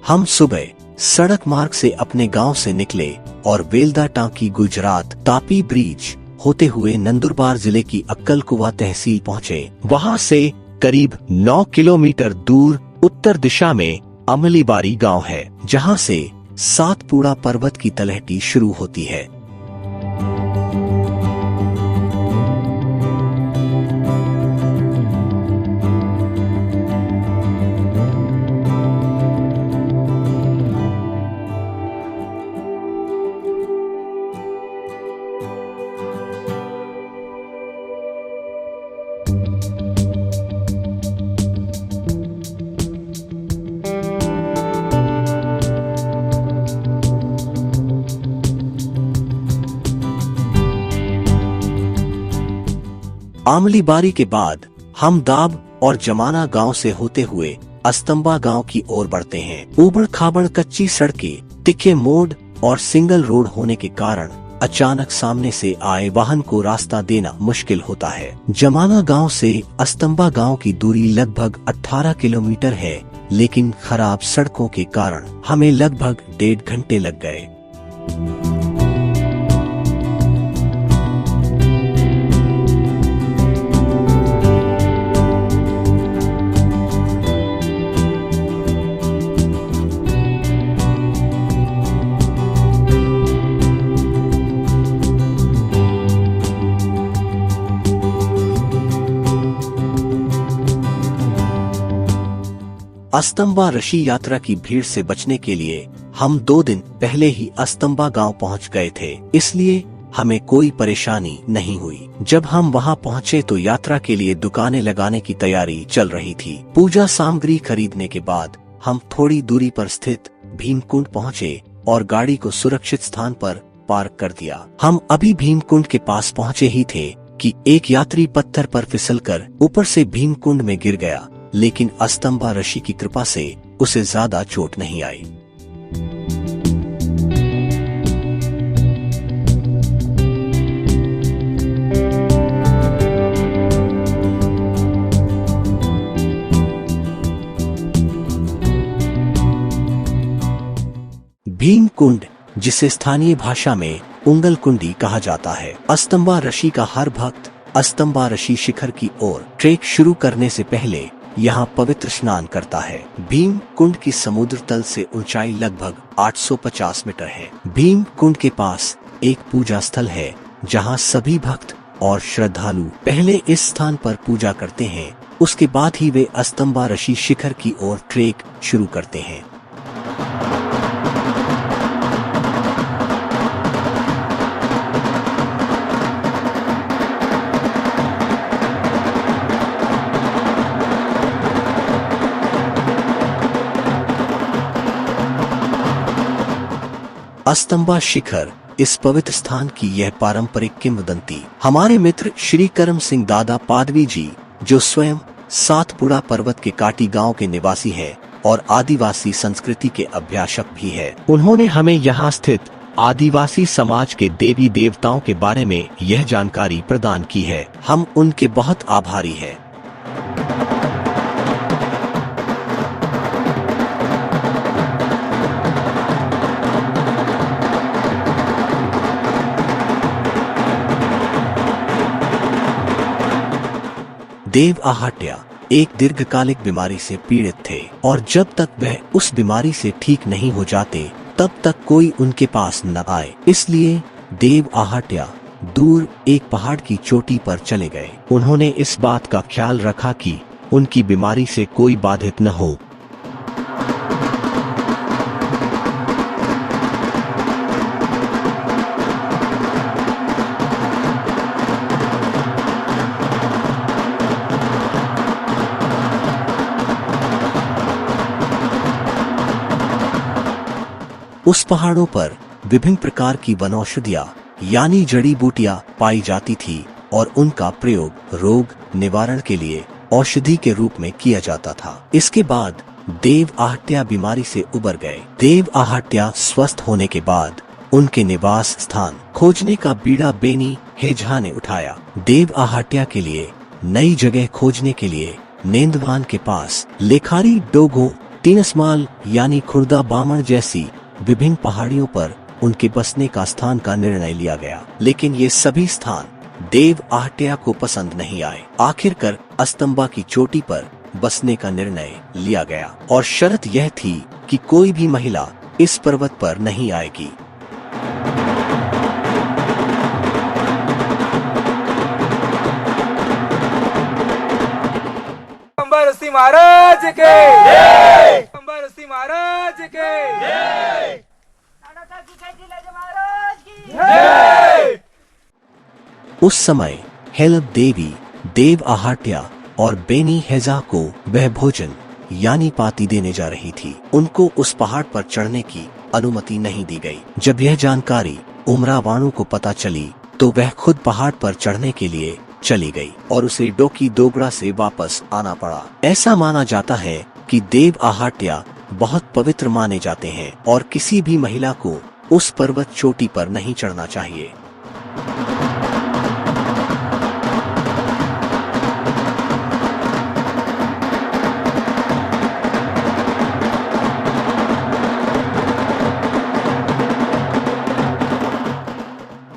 हम सुबह सड़क मार्ग से अपने गांव से निकले और वेल्दा टांकी गुजरात तापी ब्रिज होते हुए नंदुरबार जिले की अक्कलकुवा तहसील पहुँचे। वहां से करीब 9 किलोमीटर दूर उत्तर दिशा में अमलीबारी गांव है, जहां से सातपुड़ा पर्वत की तलहटी शुरू होती है। आमलीबारी के बाद हम दाब और जमाना गांव से होते हुए अस्तंबा गांव की ओर बढ़ते हैं। ऊबड़ खाबड़ कच्ची सड़कें, तिखे मोड़ और सिंगल रोड होने के कारण अचानक सामने से आए वाहन को रास्ता देना मुश्किल होता है। जमाना गांव से अस्तंबा गांव की दूरी लगभग 18 किलोमीटर है, लेकिन खराब सड़कों के कारण हमें लगभग 1.5 घंटे लग गए। अस्तंबा ऋषि यात्रा की भीड़ से बचने के लिए हम 2 दिन पहले ही अस्तंबा गांव पहुंच गए थे, इसलिए हमें कोई परेशानी नहीं हुई। जब हम वहां पहुंचे तो यात्रा के लिए दुकानें लगाने की तैयारी चल रही थी। पूजा सामग्री खरीदने के बाद हम थोड़ी दूरी पर स्थित भीमकुंड पहुंचे और गाड़ी को सुरक्षित स्थान पर पार्क कर दिया। हम अभी भीमकुंड के पास पहुंचे ही थे कि एक यात्री पत्थर पर फिसलकर ऊपर से भीमकुंड में गिर गया, लेकिन अस्तंबा ऋषि की कृपा से उसे ज्यादा चोट नहीं आई। भीमकुंड, जिसे स्थानीय भाषा में उंगलकुंडी कहा जाता है, अस्तंबा ऋषि का हर भक्त अस्तंबा ऋषि शिखर की ओर ट्रेक शुरू करने से पहले यहाँ पवित्र स्नान करता है। भीम कुंड की समुद्र तल से ऊंचाई लगभग 850 मीटर है। भीम कुंड के पास एक पूजा स्थल है, जहाँ सभी भक्त और श्रद्धालु पहले इस स्थान पर पूजा करते हैं, उसके बाद ही वे अस्तंबा ऋषि शिखर की ओर ट्रेक शुरू करते हैं। अस्तंबा शिखर, इस पवित्र स्थान की यह पारंपरिक किंवदंती हमारे मित्र श्री करम सिंह दादा पादवी जी, जो स्वयं सातपुड़ा पर्वत के काटी गांव के निवासी हैं और आदिवासी संस्कृति के अभ्यासक भी है, उन्होंने हमें यहाँ स्थित आदिवासी समाज के देवी देवताओं के बारे में यह जानकारी प्रदान की है। हम उनके बहुत आभारी हैं। देव आहाट्या एक दीर्घकालिक बीमारी से पीड़ित थे और जब तक वह उस बीमारी से ठीक नहीं हो जाते तब तक कोई उनके पास न आए। इसलिए देव आहाट्या दूर एक पहाड़ की चोटी पर चले गए। उन्होंने इस बात का ख्याल रखा कि उनकी बीमारी से कोई बाधित न हो। उस पहाड़ों पर विभिन्न प्रकार की वनौषधियां यानी जड़ी बूटियां पाई जाती थी और उनका प्रयोग रोग निवारण के लिए औषधि के रूप में किया जाता था। इसके बाद देव आहाट्या बीमारी से उबर गए। देव आहाट्या स्वस्थ होने के बाद उनके निवास स्थान खोजने का बीड़ा बेनी हेझा ने उठाया। देव आहाट्या के लिए नई जगह खोजने के लिए नेंदवान के पास लेखारी डोगो तीनसमाल यानी खुर्दा बामण जैसी विभिन्न पहाड़ियों पर उनके बसने का स्थान का निर्णय लिया गया, लेकिन ये सभी स्थान देव आहट्या को पसंद नहीं आए। आखिरकार अस्तंबा की चोटी पर बसने का निर्णय लिया गया और शर्त यह थी कि कोई भी महिला इस पर्वत पर नहीं आएगी। ऋषि महाराज के जय, ऋषि महाराज के जय, जय। उस समय हेलब देवी देव आहट्या और बेनी हेजा को वह भोजन यानी पाती देने जा रही थी। उनको उस पहाड़ पर चढ़ने की अनुमति नहीं दी गई। जब यह जानकारी उमरावाणु को पता चली तो वह खुद पहाड़ पर चढ़ने के लिए चली गई और उसे डोकी दोगड़ा से वापस आना पड़ा। ऐसा माना जाता है कि देव आहट्या बहुत पवित्र माने जाते हैं और किसी भी महिला को उस पर्वत चोटी पर नहीं चढ़ना चाहिए।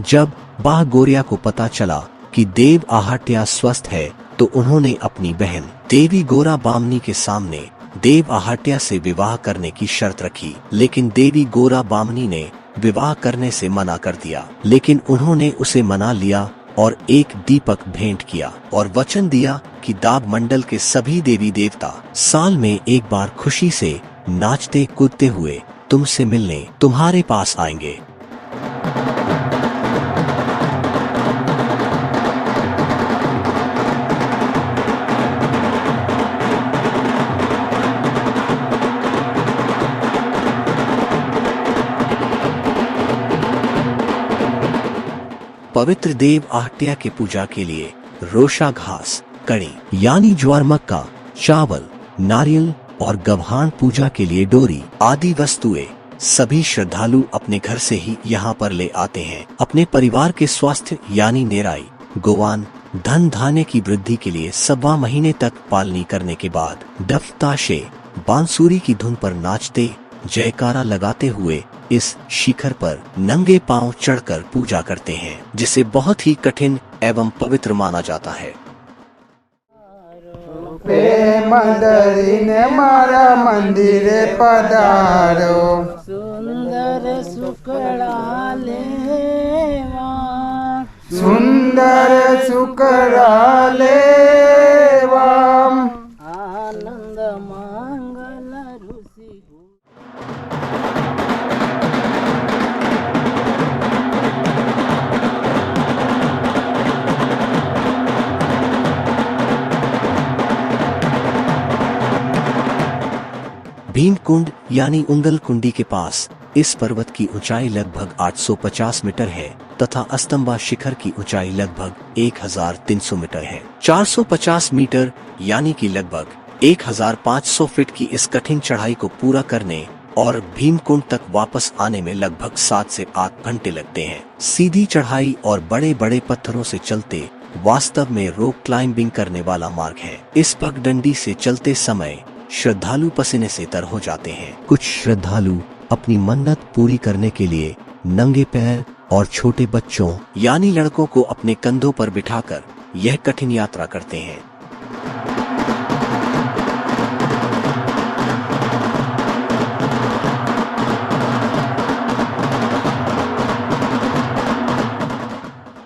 जब बाह गोरिया को पता चला कि देव आहट्या स्वस्थ है तो उन्होंने अपनी बहन देवी गोरा बामनी के सामने देव आहट्या से विवाह करने की शर्त रखी, लेकिन देवी गोरा बामनी ने विवाह करने से मना कर दिया। लेकिन उन्होंने उसे मना लिया और एक दीपक भेंट किया और वचन दिया कि दाब मंडल के सभी देवी देवता साल में एक बार खुशी से नाचते कूदते हुए तुमसे मिलने तुम्हारे पास आएंगे। पवित्र देव आहट्या के पूजा के लिए रोशा घास, कड़ी यानी ज्वार मक्का, चावल, नारियल और गव्हाण, पूजा के लिए डोरी आदि वस्तुएं सभी श्रद्धालु अपने घर से ही यहाँ पर ले आते हैं। अपने परिवार के स्वास्थ्य यानी नेराई, गोवान, धन धान्य की वृद्धि के लिए 1.25 महीने तक पालनी करने के बाद डफ ताशे बांसुरी की धुन पर नाचते जयकारा लगाते हुए इस शिखर पर नंगे पांव चढ़कर पूजा करते हैं, जिसे बहुत ही कठिन एवं पवित्र माना जाता है। मंदिरे मारा मंदिरे पधारो, सुंदर सुकड़ा लेवा, सुंदर सुकड़ा लेवा, आनंद मंगल ऋषि। भीमकुंड यानी उंगल कुंडी के पास इस पर्वत की ऊंचाई लगभग 850 मीटर है तथा अस्तंबा शिखर की ऊंचाई लगभग 1300 मीटर है। 450 मीटर यानी कि लगभग 1500 फीट की इस कठिन चढ़ाई को पूरा करने और भीमकुंड तक वापस आने में लगभग 7 से 8 घंटे लगते हैं। सीधी चढ़ाई और बड़े बड़े पत्थरों से चलते वास्तव में रॉक क्लाइंबिंग करने वाला मार्ग है। इस पगडंडी से चलते समय श्रद्धालु पसीने से तर हो जाते हैं। कुछ श्रद्धालु अपनी मन्नत पूरी करने के लिए नंगे पैर और छोटे बच्चों यानी लड़कों को अपने कंधों पर बिठाकर यह कठिन यात्रा करते हैं।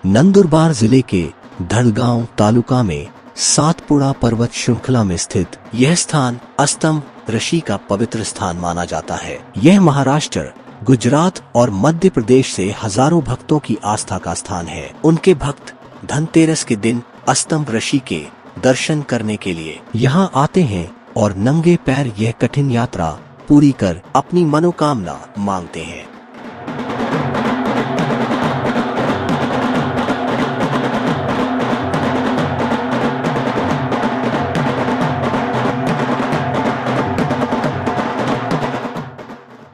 नंदुरबार जिले के धड़गांव तालुका में सातपुड़ा पर्वत श्रृंखला में स्थित यह स्थान अस्तंब ऋषि का पवित्र स्थान माना जाता है। यह महाराष्ट्र, गुजरात और मध्य प्रदेश से हजारों भक्तों की आस्था का स्थान है। उनके भक्त धनतेरस के दिन अस्तंब ऋषि के दर्शन करने के लिए यहाँ आते हैं और नंगे पैर यह कठिन यात्रा पूरी कर अपनी मनोकामना मांगते हैं।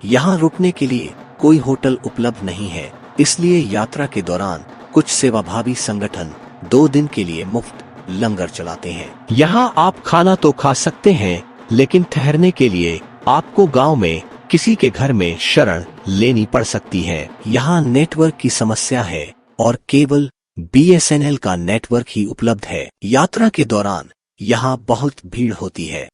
यहाँ रुकने के लिए कोई होटल उपलब्ध नहीं है, इसलिए यात्रा के दौरान कुछ सेवाभावी संगठन 2 दिन के लिए मुफ्त लंगर चलाते हैं। यहाँ आप खाना तो खा सकते हैं, लेकिन ठहरने के लिए आपको गांव में किसी के घर में शरण लेनी पड़ सकती है। यहाँ नेटवर्क की समस्या है और केवल BSNL का नेटवर्क ही उपलब्ध है। यात्रा के दौरान यहाँ बहुत भीड़ होती है।